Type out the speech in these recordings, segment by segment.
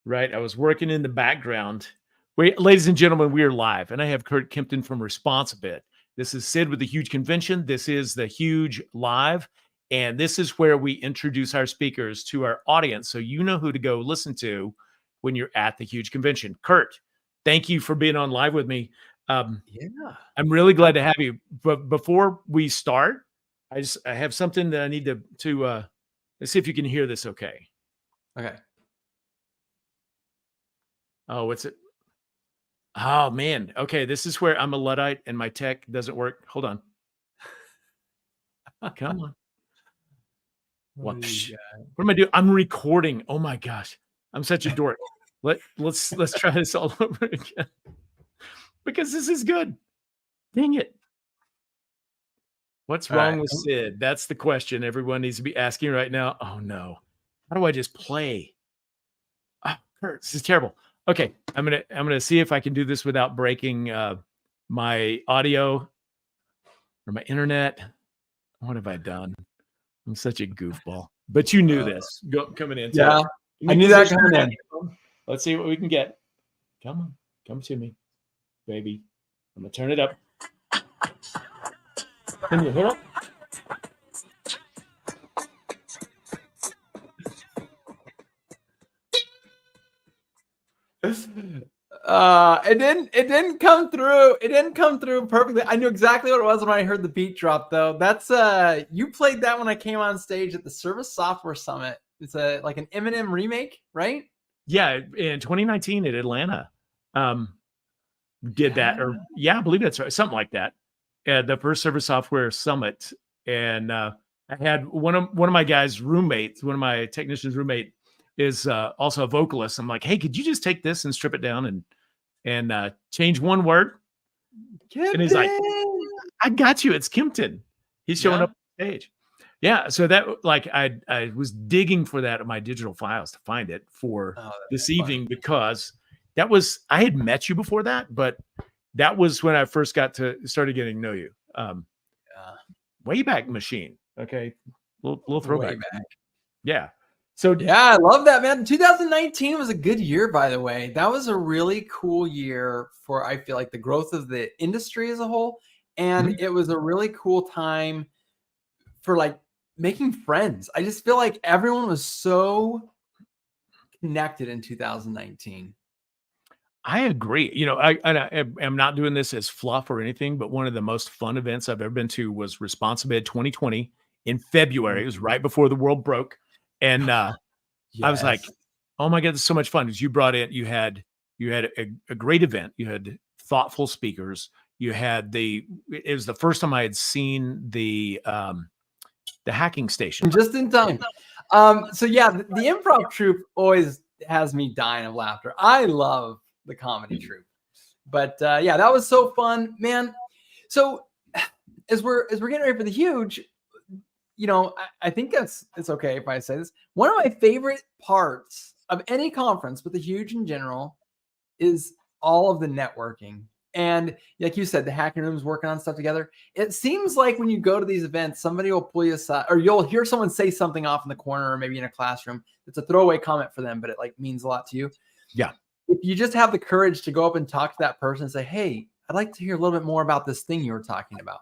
right? I was working in the background. Wait, ladies and gentlemen, we are live, and I have Curt Kempton from ResponsiBid. This is Sid with the Huge Convention. This is the Huge Live, and this is where we introduce our speakers to our audience, so you know who to go listen to when you're at the Huge Convention. Curt, thank you for being on live with me. Yeah, I'm really glad to have you. But before we start, I have something that I need to let's see if you can hear this. Okay. okay. Oh, what's it? Oh man. Okay, this is where I'm a Luddite and my tech doesn't work. Hold on. Come on. What am I doing? I'm recording. Oh my gosh, I'm such a dork. Let's try this all over again because this is good. Dang it. What's wrong with Sid? That's the question everyone needs to be asking right now. Oh no. How do I just play? Oh, Curt, this is terrible. Okay, I'm gonna see if I can do this without breaking my audio or my internet. What have I done? I'm such a goofball. But you knew this coming in. Yeah, I knew that coming in. Let's see what we can get. Come to me, baby. I'm gonna turn it up. Can you hear it? It didn't come through. It didn't come through perfectly. I knew exactly what it was when I heard the beat drop, though. That's you played that when I came on stage at the Service Software Summit. It's like an Eminem remake, right? Yeah, in 2019 at Atlanta. Did that, or I believe that's right, something like that. The first Service Software Summit, and I had one of my guys' roommates, one of my technicians' roommate, is also a vocalist. I'm like, hey, could you just take this and strip it down and change one word? Kempton. And he's like, I got you. It's Kempton. He's showing up on stage. Yeah. So that, like, I was digging for that in my digital files to find it for this evening because I had met you before that, but that was when I first started getting to know you. Wayback Machine. Okay. Little throwback. Wayback. Yeah. So I love that, man. 2019 was a good year, by the way. That was a really cool year for, I feel like, the growth of the industry as a whole. And it was a really cool time for like making friends. I just feel like everyone was so connected in 2019. I agree. You know, I am not doing this as fluff or anything, but one of the most fun events I've ever been to was ResponsiBid 2020 in February. It was right before the world broke. And I was like, oh my God, this is so much fun. Because you had a great event. You had thoughtful speakers. You had it was the first time I had seen the hacking station. Just in time. So yeah, the improv troupe always has me dying of laughter. I love the comedy troupe. But yeah, that was so fun, man. So as we're getting ready for the Huge, you know, I think it's okay if I say this. One of my favorite parts of any conference, but the Huge in general, is all of the networking. And like you said, the hacking rooms working on stuff together. It seems like when you go to these events, somebody will pull you aside, or you'll hear someone say something off in the corner, or maybe in a classroom. It's a throwaway comment for them, but it like means a lot to you. Yeah. If you just have the courage to go up and talk to that person and say, hey, I'd like to hear a little bit more about this thing you were talking about.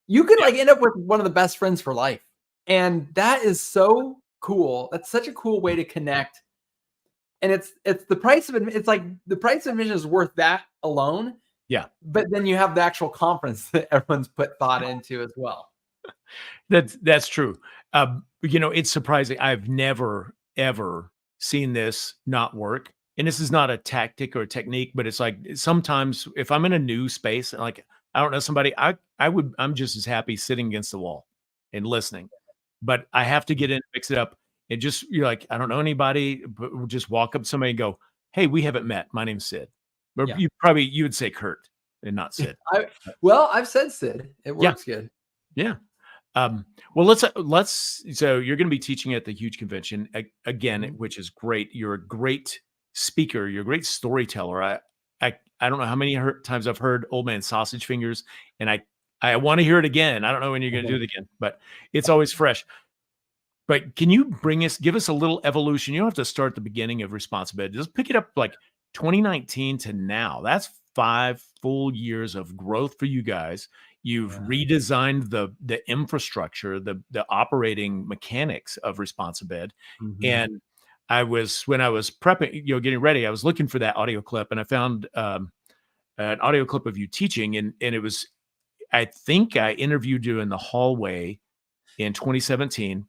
You could like end up with one of the best friends for life. And that is so cool. That's such a cool way to connect. And it's the price of it's like the price of admission is worth that alone. Yeah. But then you have the actual conference that everyone's put thought into as well. That's true. You know, it's surprising. I've never, ever seen this not work. And this is not a tactic or a technique, but it's like sometimes if I'm in a new space, like I don't know somebody, I'm just as happy sitting against the wall and listening. But I have to get in, mix it up. And just, you're like, I don't know anybody, but we'll just walk up to somebody and go, hey, we haven't met. My name's Sid. Or you would say Curt and not Sid. I've said Sid. It works good. Yeah. Well, let's, so you're going to be teaching at the Huge Convention again, which is great. You're a great speaker. You're a great storyteller. I don't know how many times I've heard Old Man Sausage Fingers, and I want to hear it again. I don't know when you're going to do it again, but it's always fresh. But can you give us a little evolution? You don't have to start at the beginning of ResponsiBid. Just pick it up like 2019 to now. That's 5 full years of growth for you guys. You've Yeah. redesigned the infrastructure, the operating mechanics of ResponsiBid. And when I was prepping, getting ready, I was looking for that audio clip, and I found an audio clip of you teaching, and it was, I think I interviewed you in the hallway in 2017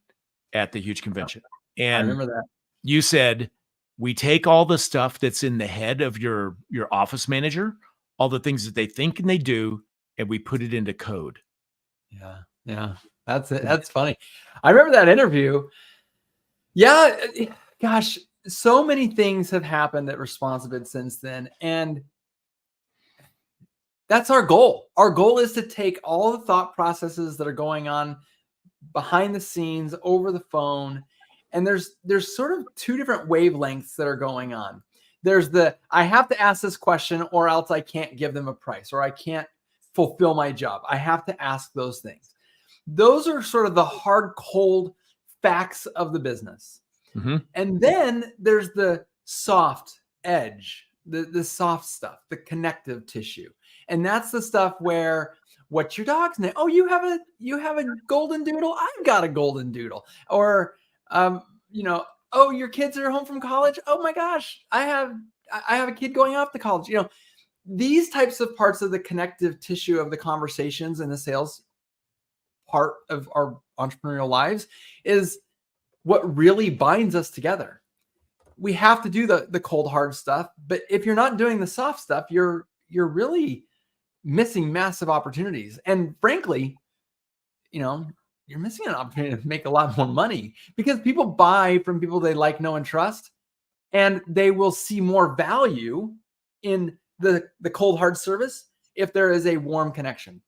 at the huge convention. I And remember that. you said, we take all the stuff that's in the head of your office manager, all the things that they think and they do, and we put it into code. Yeah. Yeah. That's it. That's funny. I remember that interview. Yeah. Gosh, so many things have happened at ResponsiBid since then. And that's our goal. Our goal is to take all the thought processes that are going on behind the scenes over the phone. And there's sort of two different wavelengths that are going on. There's I have to ask this question or else I can't give them a price, or I can't fulfill my job. I have to ask those things. Those are sort of the hard, cold facts of the business. And then there's the soft edge, the soft stuff, the connective tissue. And that's the stuff where, what's your dog's name? Oh, you have a golden doodle. I've got a golden doodle. Or, oh, your kids are home from college. Oh my gosh, I have a kid going off to college. These types of parts of the connective tissue of the conversations and the sales part of our entrepreneurial lives is what really binds us together. We have to do the cold, hard stuff. But if you're not doing the soft stuff, you're really missing massive opportunities. And frankly, you're missing an opportunity to make a lot more money, because people buy from people they like, know, and trust, and they will see more value in the cold, hard service if there is a warm connection.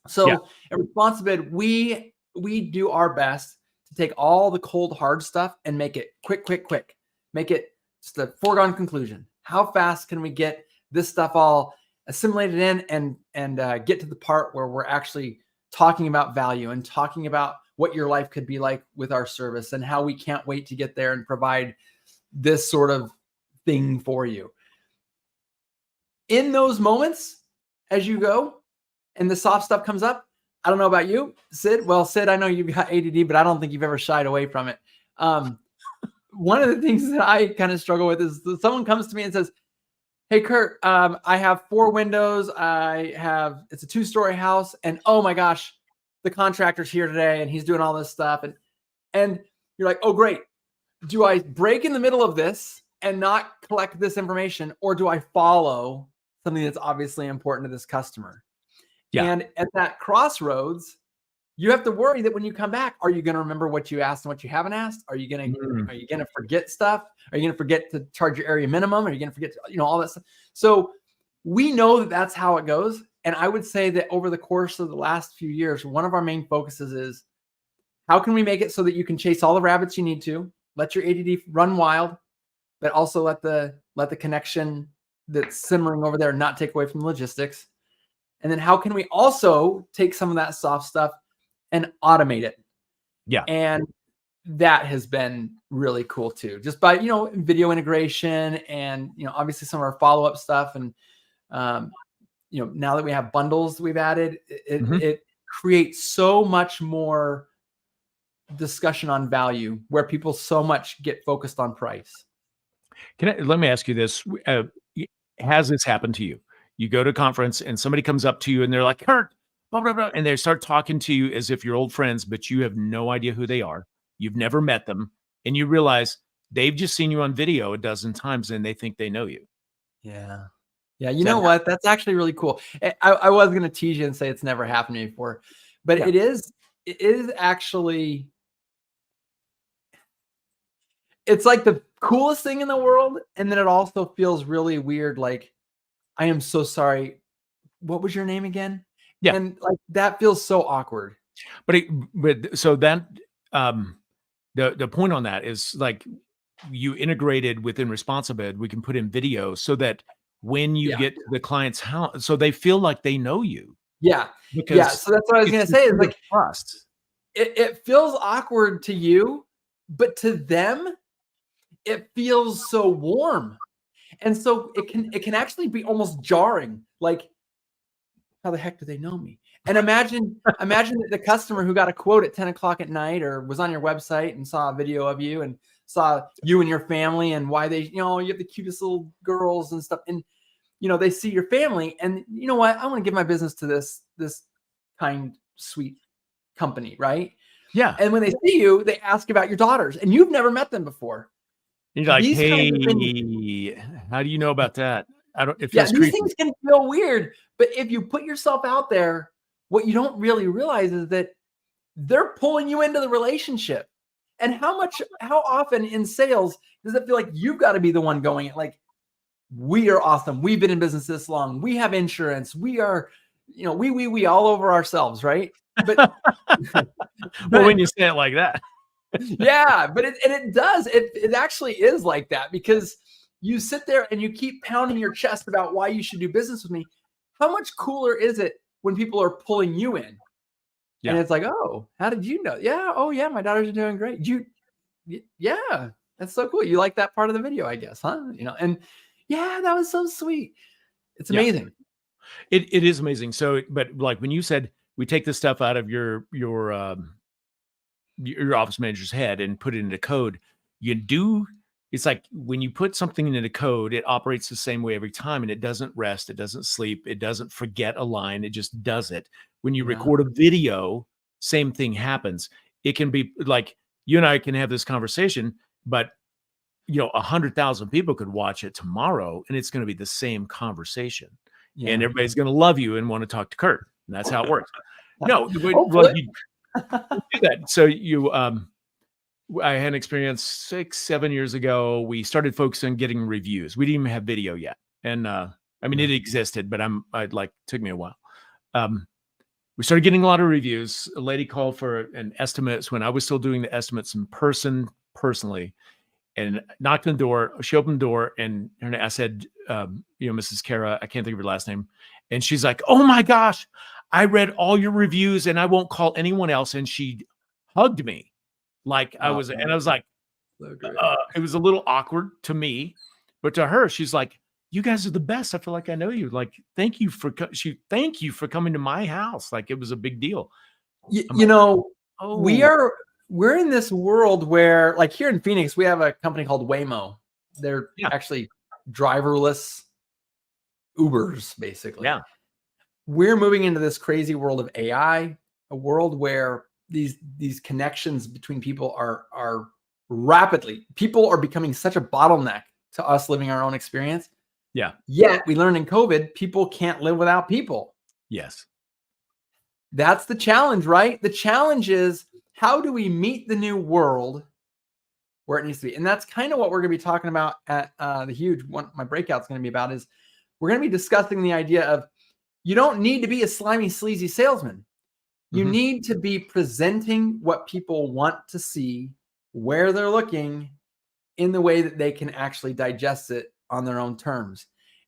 So at ResponsiBid, we do our best to take all the cold, hard stuff and make it quick. Make it just a foregone conclusion. How fast can we get this stuff all assimilated in and get to the part where we're actually talking about value and talking about what your life could be like with our service and how we can't wait to get there and provide this sort of thing for you. In those moments, as you go and the soft stuff comes up, I don't know about you, Sid. Well, Sid, I know you've got ADD, but I don't think you've ever shied away from it. One of the things that I kind of struggle with is that someone comes to me and says, hey, Curt, I have 4 windows. It's a 2-story house. And oh my gosh, the contractor's here today and he's doing all this stuff. And you're like, oh, great. Do I break in the middle of this and not collect this information? Or do I follow something that's obviously important to this customer? Yeah. And at that crossroads, you have to worry that when you come back, are you going to remember what you asked and what you haven't asked? Are you going to forget stuff? Are you going to forget to charge your area minimum? Are you going to forget, all that stuff? So we know that that's how it goes. And I would say that over the course of the last few years, one of our main focuses is how can we make it so that you can chase all the rabbits you need to, let your ADD run wild, but also let the connection that's simmering over there not take away from the logistics. And then how can we also take some of that soft stuff and automate it? Yeah. And that has been really cool too, just by, video integration and, obviously some of our follow-up stuff. And, now that we have bundles we've added, it creates so much more discussion on value where people so much get focused on price. Let me ask you this. Has this happened to you? You go to a conference and somebody comes up to you and they're like, Curt, blah, blah, blah, and they start talking to you as if you're old friends, but you have no idea who they are. You've never met them. And you realize they've just seen you on video a dozen times and they think they know you. Yeah. Yeah. You know what? That's actually really cool. I was going to tease you and say it's never happened to me before, but it is actually, it's like the coolest thing in the world. And then it also feels really weird. Like, I am so sorry. What was your name again? Yeah. And like, that feels so awkward. But so that, the point on that is like you integrated within ResponsiBid, we can put in video so that when you get to the client's house, so they feel like they know you. Yeah. So that's what I was going to say is like, trust. It feels awkward to you, but to them, it feels so warm. And so it can actually be almost jarring. Like, how the heck do they know me? And imagine the customer who got a quote at 10 o'clock at night or was on your website and saw a video of you and saw you and your family and why they, you have the cutest little girls and stuff. And, they see your family and you know what? I want to give my business to this kind, sweet company. Right. Yeah. And when they see you, they ask about your daughters and you've never met them before. And you're like, These hey, kinds of things, how do you know about that? It yeah, feels these creepy. things can feel weird, but if you put yourself out there, what you don't really realize is that they're pulling you into the relationship. And how often in sales does it feel like you've got to be the one going it? Like, we are awesome. We've been in business this long. We have insurance. We are, we all over ourselves, right? But, Well, when you say it like that. yeah, but it does. It actually is like that because you sit there and you keep pounding your chest about why you should do business with me. How much cooler is it when people are pulling you in? Yeah. And it's like, oh, how did you know? Yeah. Oh, yeah. My daughters are doing great. Yeah, that's so cool. You like that part of the video, I guess, huh? And yeah, that was so sweet. It's amazing. It is amazing. So, but like when you said we take the stuff out of your office manager's head and put it into code, it's like when you put something into code, it operates the same way every time and it doesn't rest, it doesn't sleep, it doesn't forget a line, it just does it. When you record a video, same thing happens. It can be like you and I can have this conversation, but 100,000 people could watch it tomorrow and it's going to be the same conversation. Yeah. And everybody's going to love you and want to talk to Curt. And that's how it works. No, well, you do that. So I had an experience 6-7 years ago. We started focusing on getting reviews. We didn't even have video yet. And it existed, but took me a while. We started getting a lot of reviews. A lady called for an estimate when I was still doing the estimates in person, personally, and knocked on the door. She opened the door and I said, Mrs. Kara, I can't think of her last name. And she's like, oh my gosh, I read all your reviews and I won't call anyone else. And she hugged me like I was like, so it was a little awkward to me, but to her, she's like, you guys are the best. I feel like I know you. Like, thank you for coming to my house. Like, it was a big deal. We're in this world where, like, here in Phoenix, we have a company called Waymo. They're actually driverless Ubers, basically. Yeah. We're moving into this crazy world of AI, a world where these connections between people are people are becoming such a bottleneck to us living our own experience. Yeah. Yet we learned in COVID, people can't live without people. Yes. That's the challenge, right? The challenge is, how do we meet the new world where it needs to be? And that's kind of what we're going to be talking about at the huge one. My breakout's going to be about is we're going to be discussing the idea of you don't need to be a slimy, sleazy salesman. You need to be presenting what people want to see, where they're looking, in the way that they can actually digest it on their own terms.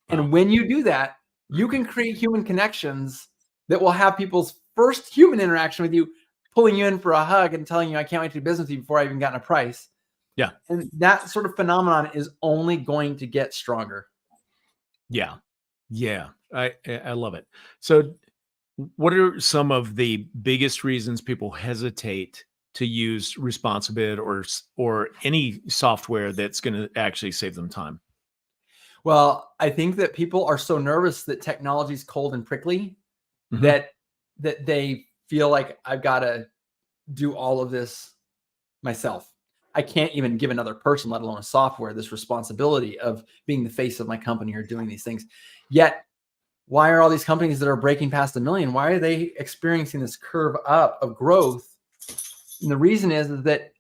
Wow. And when you do that, you can create human connections that will have people's first human interaction with you pulling you in for a hug and telling you, I can't wait to do business with you before I even gotten a price. Yeah. And that sort of phenomenon is only going to get stronger. Yeah. Yeah. I love it. So what are some of the biggest reasons people hesitate to use ResponsiBid or any software that's going to actually save them time? Well, I think that people are so nervous that technology is cold and prickly that they feel like I've got to do all of this myself. I can't even give another person, let alone a software, this responsibility of being the face of my company or doing these things. Yet, why are all these companies that are breaking past 1 million, why are they experiencing this curve up of growth? And the reason is that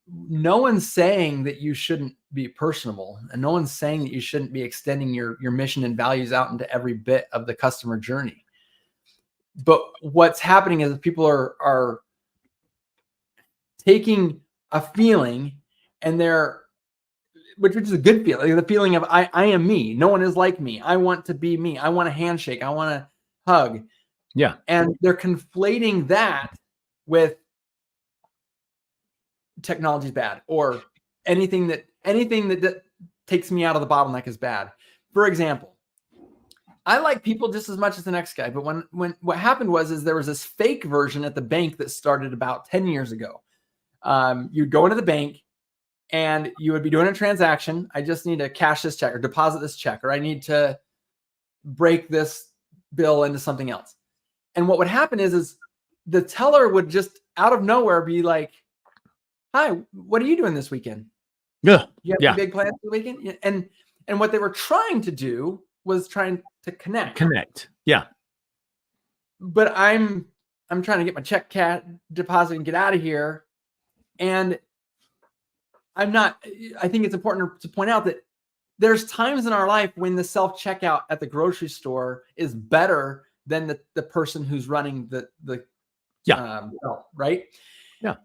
no one's saying that you shouldn't be personable, and no one's saying that you shouldn't be extending your mission and values out into every bit of the customer journey. But what's happening is people are taking a feeling and which is a good feeling, the feeling of I am me. No one is like me. I want to be me. I want a handshake. I want a hug. Yeah. And they're conflating that with technology is bad, or anything that takes me out of the bottleneck is bad. For example, I like people just as much as the next guy, but when what happened is there was this fake version at the bank that started about 10 years ago. You'd go into the bank and you would be doing a transaction. I just need to cash this check or deposit this check, or I need to break this bill into something else. And what would happen is the teller would just out of nowhere be like, "Hi, what are you doing this weekend? Yeah. You have any big plans for the weekend?" And what they were trying to do was trying to connect. Yeah. But I'm trying to get my check deposit and get out of here. And I'm not, I think it's important to point out that there's times in our life when the self-checkout at the grocery store is better than the person who's running the right? Yeah.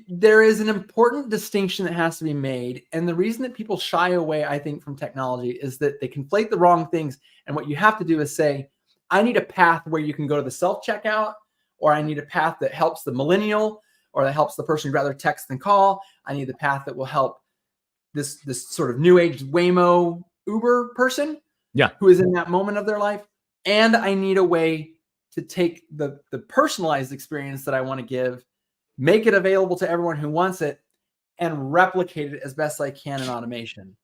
There is an important distinction that has to be made. And the reason that people shy away, I think, from technology is that they conflate the wrong things. And what you have to do is say, I need a path where you can go to the self-checkout, or I need a path that helps the millennial, or that helps the person who'd rather text than call. I need the path that will help this sort of new age Waymo Uber person who is in that moment of their life. And I need a way to take the personalized experience that I want to give, make it available to everyone who wants it, and replicate it as best I can in automation.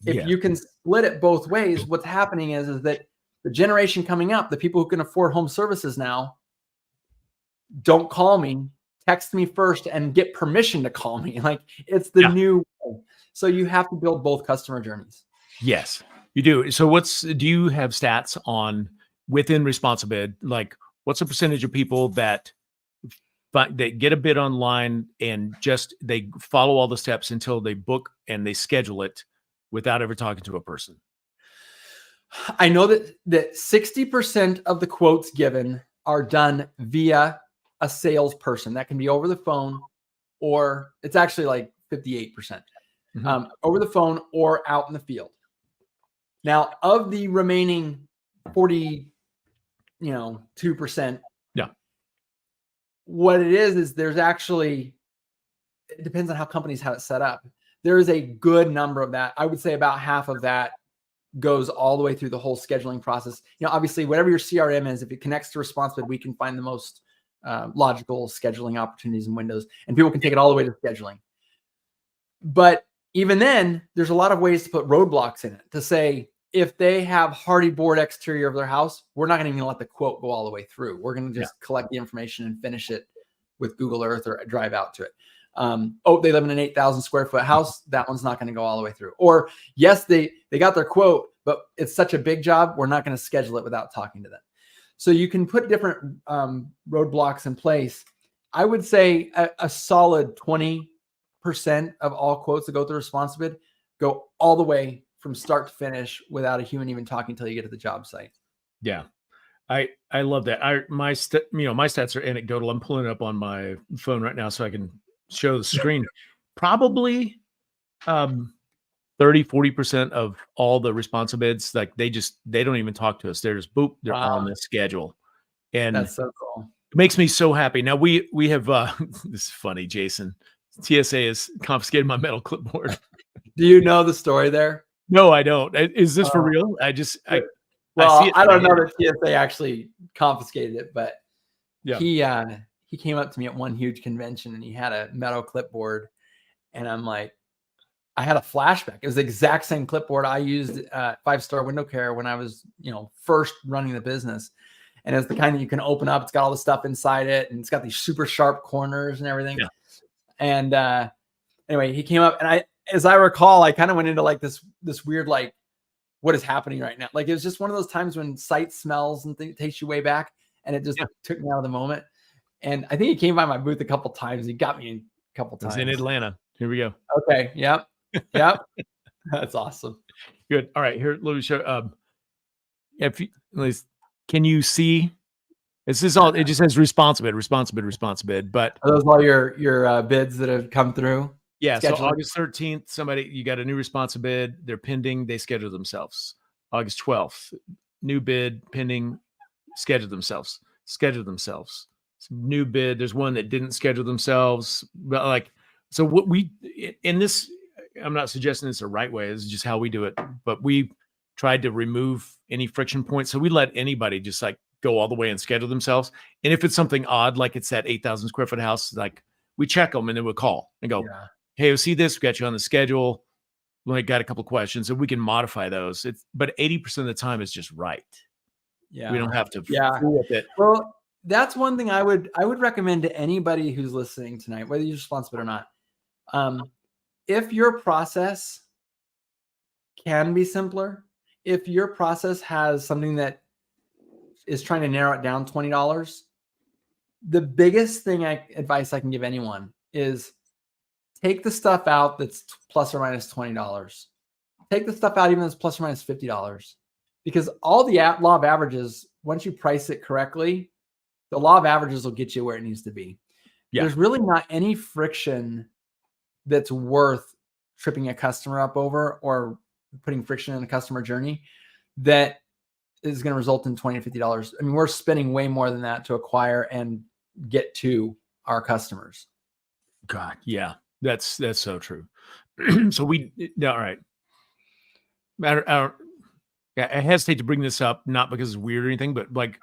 If you can split it both ways, what's happening is that the generation coming up, the people who can afford home services now, don't call me, text me first and get permission to call me. Like, it's the new way. So you have to build both customer journeys. Yes, you do. So do you have stats on within ResponsiBid? Like, what's the percentage of people that get a bid online and just they follow all the steps until they book and they schedule it without ever talking to a person? I know that 60% of the quotes given are done via a salesperson. That can be over the phone, or it's actually like 58%. Over the phone or out in the field. Now, of the remaining 2%, what it is there's actually, it depends on how companies have it set up. There is a good number of that. I would say about half of that goes all the way through the whole scheduling process. Obviously, whatever your CRM is, if it connects to ResponsiBid, we can find the most logical scheduling opportunities and windows, and people can take it all the way to scheduling. But even then, there's a lot of ways to put roadblocks in it to say, if they have hardy board exterior of their house, we're not going to even let the quote go all the way through. We're going to just collect the information and finish it with Google Earth or drive out to it. They live in an 8,000 square foot house. That one's not going to go all the way through. Or yes, they got their quote, but it's such a big job, we're not going to schedule it without talking to them. So you can put different roadblocks in place. I would say a solid 20% of all quotes that go through ResponsiBid go all the way from start to finish without a human even talking until you get to the job site. Yeah. I love that. My stats are anecdotal. I'm pulling it up on my phone right now so I can show the screen. Probably 30-40% of all the ResponsiBids, like they don't even talk to us. They're just boop, they're on the schedule. And that's so cool. It makes me so happy. Now we have this is funny, Jason. TSA has confiscated my metal clipboard. Do you know the story there? No, I don't. Is this for real? I see it. I don't know that TSA actually confiscated it, but he came up to me at one huge convention and he had a metal clipboard, and I'm like, I had a flashback. It was the exact same clipboard I used at 5-Star Window Care when I was, first running the business. And it's the kind that you can open up. It's got all the stuff inside it, and it's got these super sharp corners and everything. Yeah. And anyway, he came up, and as I recall, I kind of went into like this weird, like, what is happening right now? Like, it was just one of those times when sight smells and takes you way back, and it just took me out of the moment. And I think he came by my booth a couple times. He got me a couple times. It's in Atlanta. Here we go. Okay. Yep. Yep. That's awesome. Good. All right. Here, let me show. Can you see? This is all. It just says ResponsiBid. But are those all your bids that have come through? Yeah. Scheduled? So August 13th, you got a new ResponsiBid. They're pending. They schedule themselves. August 12th, new bid pending. Schedule themselves. New bid. There's one that didn't schedule themselves. But So what we in this, I'm not suggesting it's the right way. This is just how we do it. But we tried to remove any friction points. So we let anybody just like go all the way and schedule themselves. And if it's something odd, like it's that 8,000 square foot house, like we check them and then we'll call and go, Yeah. hey, we see this, we got you on the schedule. We got a couple questions and we can modify those. But 80% of the time is just right. Yeah. We don't have to Yeah. fool with it. Well, that's one thing I would recommend to anybody who's listening tonight, whether you're responsible or not. If your process can be simpler, if your process has something that is trying to narrow it down $20, the biggest advice I can give anyone is take the stuff out that's plus or minus $20. Take the stuff out even that's plus or minus $50, because all the law of averages, once you price it correctly, the law of averages will get you where it needs to be. Yeah. There's really not any friction that's worth tripping a customer up over or putting friction in a customer journey that is going to result in $20 to $50. I mean, we're spending way more than that to acquire and get to our customers. God, yeah, that's so true. So all right. I hesitate to bring this up, not because it's weird or anything, but like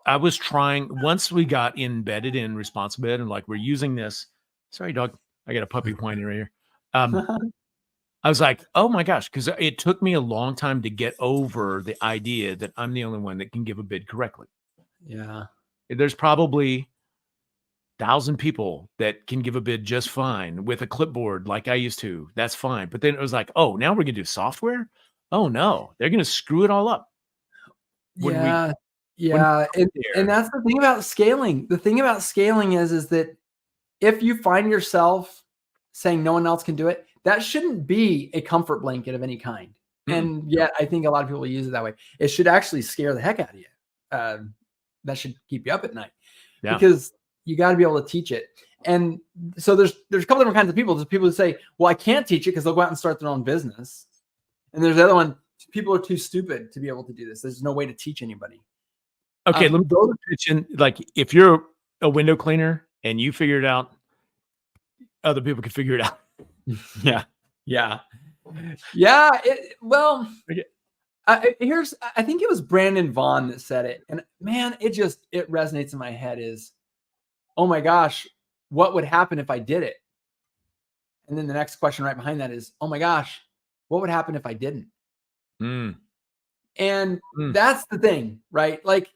I was trying, once we got embedded in ResponsiBid and like we're using this. Sorry, dog. I got a puppy whining right here. I was like, oh my gosh, because it took me a long time to get over the idea that I'm the only one that can give a bid correctly. Yeah. There's probably 1,000 people that can give a bid just fine with a clipboard like I used to. That's fine. But then it was like, oh, now we're going to do software? Oh no, they're going to screw it all up. Yeah. And that's the thing about scaling. The thing about scaling is that if you find yourself saying no one else can do it, that shouldn't be a comfort blanket of any kind. And yet I think a lot of people use it that way. It should actually scare the heck out of you. That should keep you up at night because you got to be able to teach it. And so there's a couple different kinds of people. There's people who say, well, I can't teach it because they'll go out and start their own business. And there's the other one, people are too stupid to be able to do this. There's no way to teach anybody. Okay, let me go to pitching. Like if you're a window cleaner and you figure it out, other people can figure it out. Yeah. I think it was Brandon Vaughn that said it, and man, it resonates in my head. Is, oh my gosh, what would happen if I did it? And then the next question right behind that is, oh my gosh, what would happen if I didn't? And that's the thing, right? Like,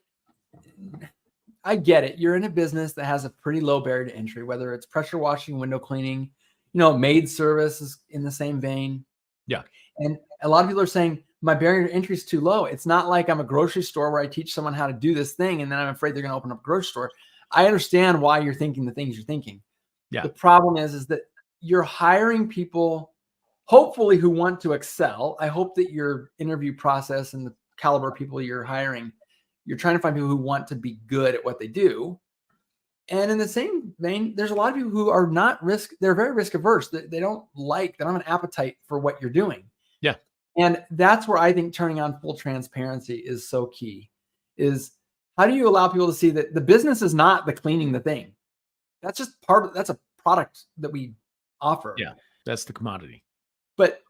I get it. You're in a business that has a pretty low barrier to entry, whether it's pressure washing, window cleaning, maid service is in the same vein. Yeah. And a lot of people are saying my barrier to entry is too low. It's not like I'm a grocery store where I teach someone how to do this thing and then I'm afraid they're going to open up a grocery store. I understand why you're thinking the things you're thinking. Yeah. The problem is that you're hiring people, hopefully, who want to excel. I hope that your interview process and the caliber of people you're hiring, you're trying to find people who want to be good at what they do. And in the same vein, there's a lot of people who are they're very risk averse. They don't have an appetite for what you're doing. Yeah. And that's where I think turning on full transparency is so key, is how do you allow people to see that the business is not the cleaning the thing? That's just that's a product that we offer. Yeah. That's the commodity. But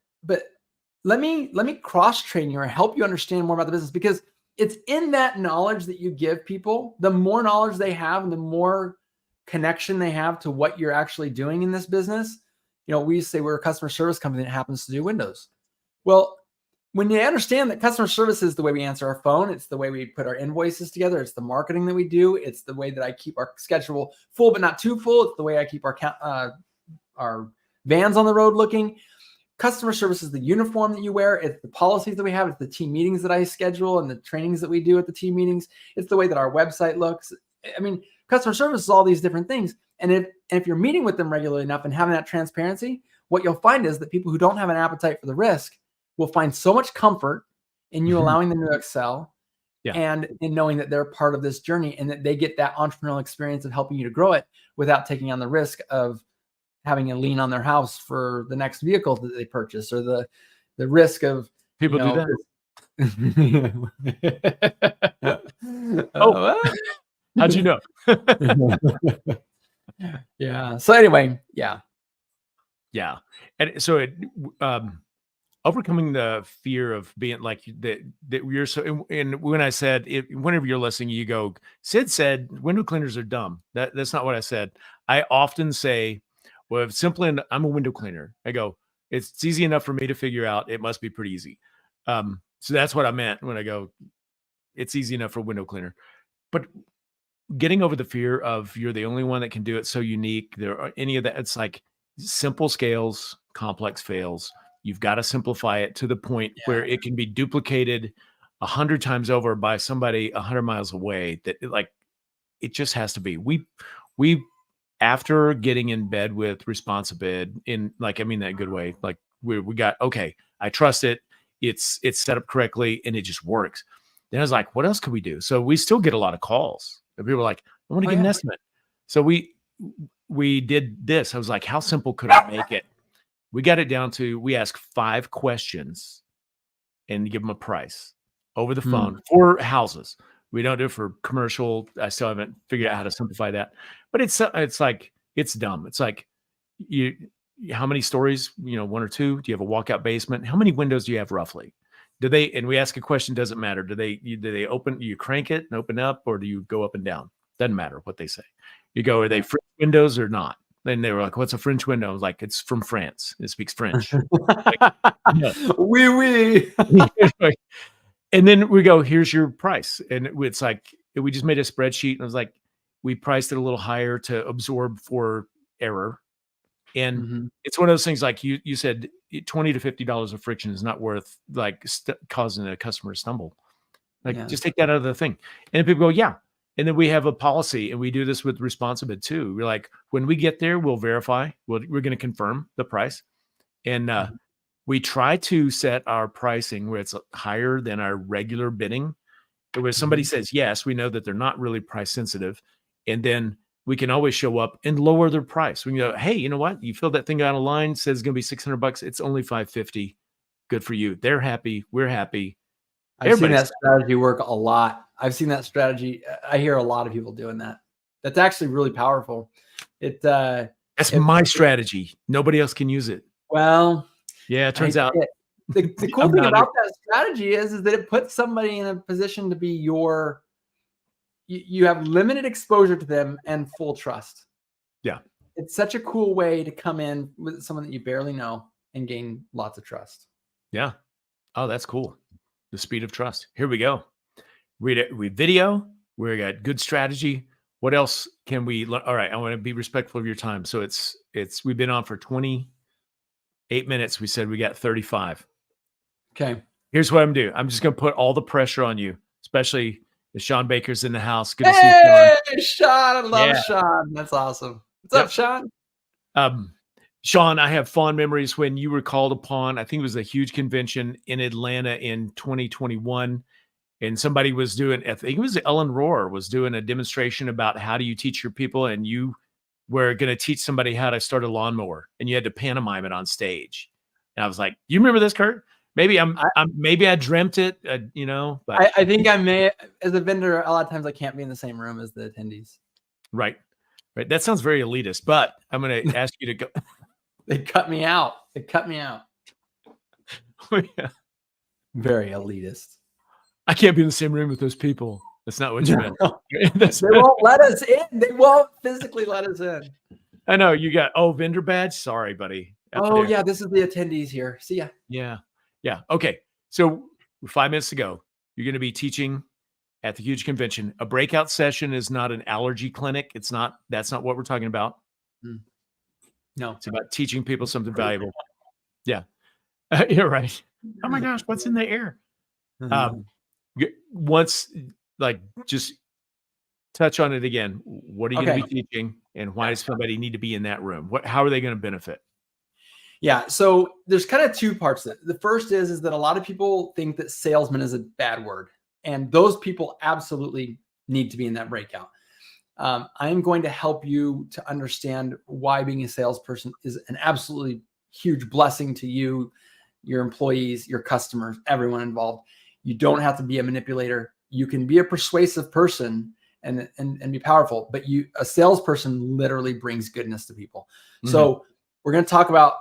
let me cross train you or help you understand more about the business, because it's in that knowledge that you give people. The more knowledge they have and the more connection they have to what you're actually doing in this business. We say we're a customer service company that happens to do windows. Well, when you understand that customer service is the way we answer our phone, it's the way we put our invoices together, it's the marketing that we do, it's the way that I keep our schedule full but not too full, it's the way I keep our vans on the road looking. Customer service is the uniform that you wear. It's the policies that we have. It's the team meetings that I schedule and the trainings that we do at the team meetings. It's the way that our website looks. I mean, customer service is all these different things. And if you're meeting with them regularly enough and having that transparency, what you'll find is that people who don't have an appetite for the risk will find so much comfort in you allowing them to excel and in knowing that they're part of this journey and that they get that entrepreneurial experience of helping you to grow it without taking on the risk of having a lien on their house for the next vehicle that they purchase, or the risk of people do that. How'd you know? Yeah. So anyway, yeah. Yeah. And so overcoming the fear of being like that you're so, and when I said it, whenever you're listening, you go, Sid said window cleaners are dumb. That's not what I said. I often say, well, if simply I'm a window cleaner. I go, it's easy enough for me to figure out. It must be pretty easy. So that's what I meant when I go, it's easy enough for a window cleaner. But getting over the fear of you're the only one that can do it, so unique. There are any of that. It's like simple scales, complex fails. You've got to simplify it to the point where it can be duplicated 100 times over by somebody 100 miles away. That it just has to be. We after getting in bed with ResponsiBid in I mean that in a good way. Like we got, okay, I trust it. It's set up correctly and it just works. Then I was like, what else could we do? So we still get a lot of calls. And people are like, I want to get an estimate. So we did this. I was like, how simple could I make it? We got it down to, we ask 5 questions and give them a price over the phone for houses. We don't do it for commercial. I still haven't figured out how to simplify that. But it's like, it's dumb. It's like, how many stories, 1 or 2? Do you have a walkout basement? How many windows do you have roughly? And we ask a question, doesn't matter. Do they open, you crank it and open up, or do you go up and down? Doesn't matter what they say. You go, are they French windows or not? Then they were like, what's a French window? I was like, it's from France. It speaks French. Oui, oui. And then we go, here's your price. And it's like, we just made a spreadsheet. And I was like, we priced it a little higher to absorb for error. And it's one of those things, like you said, $20 to $50 of friction is not worth causing a customer to stumble. Just take that out of the thing. And people go, yeah. And then we have a policy, and we do this with ResponsiBid too. We're like, when we get there, we'll verify. We're going to confirm the price. And we try to set our pricing where it's higher than our regular bidding. Where somebody says yes, we know that they're not really price sensitive. And then we can always show up and lower their price. We can go, hey, you know what? You filled that thing out of line, says it's going to be $600. It's only $550. Good for you. They're happy. We're happy. I've seen that strategy work a lot. I've seen that strategy. I hear a lot of people doing that. That's actually really powerful. That's my strategy. Nobody else can use it. Well, yeah, it turns out. The cool thing about that strategy is that it puts somebody in a position to be you have limited exposure to them and full trust. Yeah. It's such a cool way to come in with someone that you barely know and gain lots of trust. Yeah. Oh, that's cool. The speed of trust. Here we go. We video. We got good strategy. What else can we learn? All right. I want to be respectful of your time. So we've been on for 28 minutes. We said we got 35. Okay. Here's what I'm doing. I'm just going to put all the pressure on you, especially if Sean Baker's in the house. Good to see you, Sean. I love Sean. That's awesome. What's up, Sean? Sean, I have fond memories when you were called upon. I think it was a huge convention in Atlanta in 2021. And somebody was doing, I think it was Ellen Rohr was doing a demonstration about how do you teach your people. And you were going to teach somebody how to start a lawnmower, and you had to pantomime it on stage. And I was like, you remember this, Curt? Maybe maybe I dreamt it, but I think I may, as a vendor, a lot of times I can't be in the same room as the attendees. Right. That sounds very elitist, but I'm going to ask you to go. They cut me out. Oh, yeah. Very elitist. I can't be in the same room with those people. That's not what you meant. They won't let us in. They won't physically let us in. I know you got, vendor badge. Sorry, buddy. Yeah. This is the attendees here. See ya. Yeah. Yeah. Okay. So 5 minutes to go. You're going to be teaching at the huge convention. A breakout session is not an allergy clinic. That's not what we're talking about. No, it's about teaching people something valuable. Yeah. You're right. Oh my gosh. What's in the air? Once, just touch on it again. What are you going to be teaching, and why does somebody need to be in that room? How are they going to benefit? Yeah. So there's kind of 2 parts to it. The first is that a lot of people think that salesman is a bad word, and those people absolutely need to be in that breakout. I am going to help you to understand why being a salesperson is an absolutely huge blessing to you, your employees, your customers, everyone involved. You don't have to be a manipulator. You can be a persuasive person and be powerful, but a salesperson literally brings goodness to people. So we're going to talk about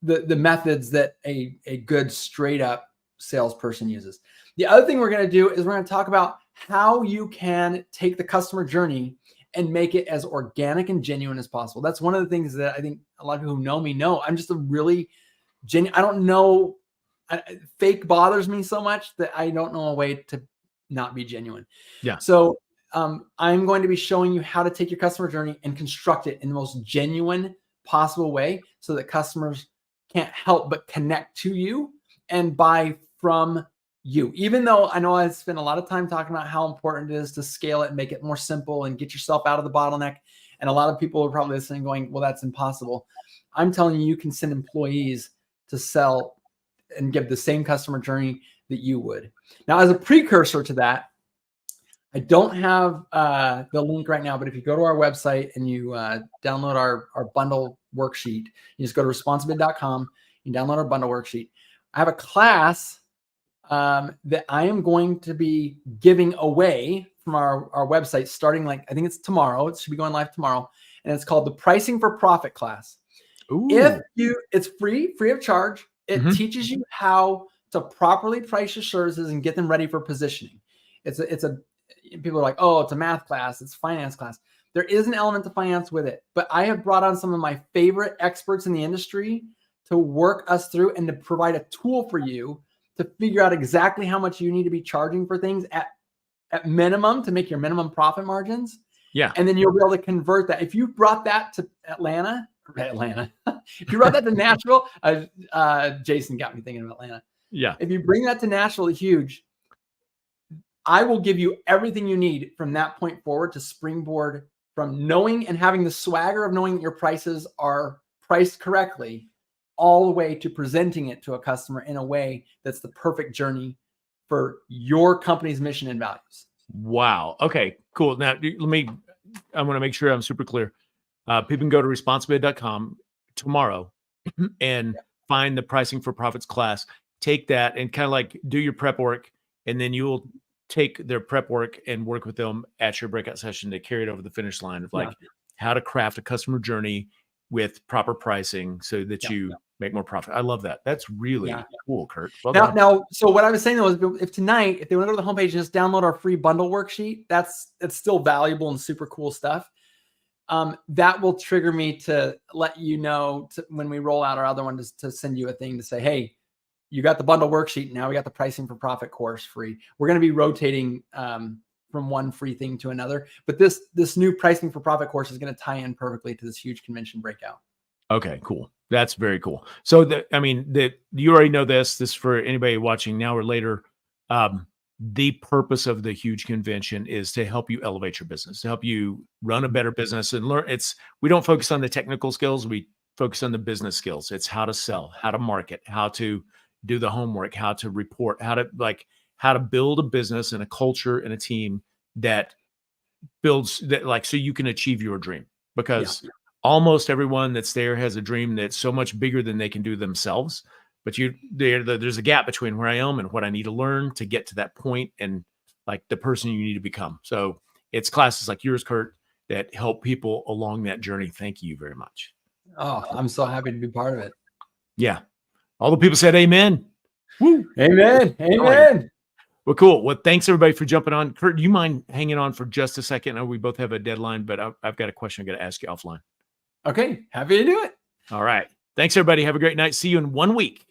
the methods that a good straight up salesperson uses. The other thing we're going to do is we're going to talk about how you can take the customer journey and make it as organic and genuine as possible. That's one of the things that I think a lot of people who know me know. I'm just a really genuine. I don't know. Fake bothers me so much that I don't know a way to not be genuine. Yeah. So I'm going to be showing you how to take your customer journey and construct it in the most genuine possible way so that customers can't help but connect to you and buy from you. Even though I know I spent a lot of time talking about how important it is to scale it and make it more simple and get yourself out of the bottleneck. And a lot of people are probably listening going, well, that's impossible. I'm telling you, you can send employees to sell and give the same customer journey that you would. Now, as a precursor to that, I don't have the link right now, but if you go to our website and you download our bundle worksheet, you just go to responsibid.com, you download our bundle worksheet. I have a class that I am going to be giving away from our website starting I think it's tomorrow. It should be going live tomorrow. And it's called the Pricing for Profit class. Ooh. It's free of charge. It teaches you how to properly price your services and get them ready for positioning. People are like, oh, it's a math class, it's a finance class. There is an element to finance with it, but I have brought on some of my favorite experts in the industry to work us through and to provide a tool for you to figure out exactly how much you need to be charging for things at minimum to make your minimum profit margins. Yeah. And then you'll be able to convert that. If you brought that to Atlanta, if you brought that to Nashville, Jason got me thinking of Atlanta. Yeah. If you bring that to Nashville, huge, I will give you everything you need from that point forward to springboard from knowing and having the swagger of knowing that your prices are priced correctly all the way to presenting it to a customer in a way that's the perfect journey for your company's mission and values. Wow. Okay, cool. Now, I want to make sure I'm super clear. People can go to responsibid.com tomorrow and find the Pricing for Profits class. Take that and kind of do your prep work, and then you'll take their prep work and work with them at your breakout session to carry it over the finish line of how to craft a customer journey with proper pricing so that you make more profit. I love that. That's really cool, Curt. Well now, so what I was saying though is if they want to go to the homepage and just download our free bundle worksheet, it's still valuable and super cool stuff. That will trigger me to let you know when we roll out our other one to send you a thing to say, hey, you got the bundle worksheet. Now we got the Pricing for Profit course free. We're going to be rotating from one free thing to another, but this new Pricing for Profit course is going to tie in perfectly to this huge convention breakout. Okay, cool. That's very cool. So you already know this for anybody watching now or later. The purpose of the huge convention is to help you elevate your business, to help you run a better business and learn. We don't focus on the technical skills. We focus on the business skills. It's how to sell, how to market, how to do the homework, how to report, how to build a business and a culture and a team that builds that, so you can achieve your dream, because almost everyone that's there has a dream that's so much bigger than they can do themselves. But there's a gap between where I am and what I need to learn to get to that point and the person you need to become. So it's classes like yours, Curt, that help people along that journey. Thank you very much. Oh, I'm so happy to be part of it. Yeah. All the people said amen. Woo. Amen. Amen. Well, cool. Well, thanks everybody for jumping on. Curt, do you mind hanging on for just a second? I know we both have a deadline, but I've got a question I got to ask you offline. Okay. Happy to do it. All right. Thanks everybody. Have a great night. See you in 1 week.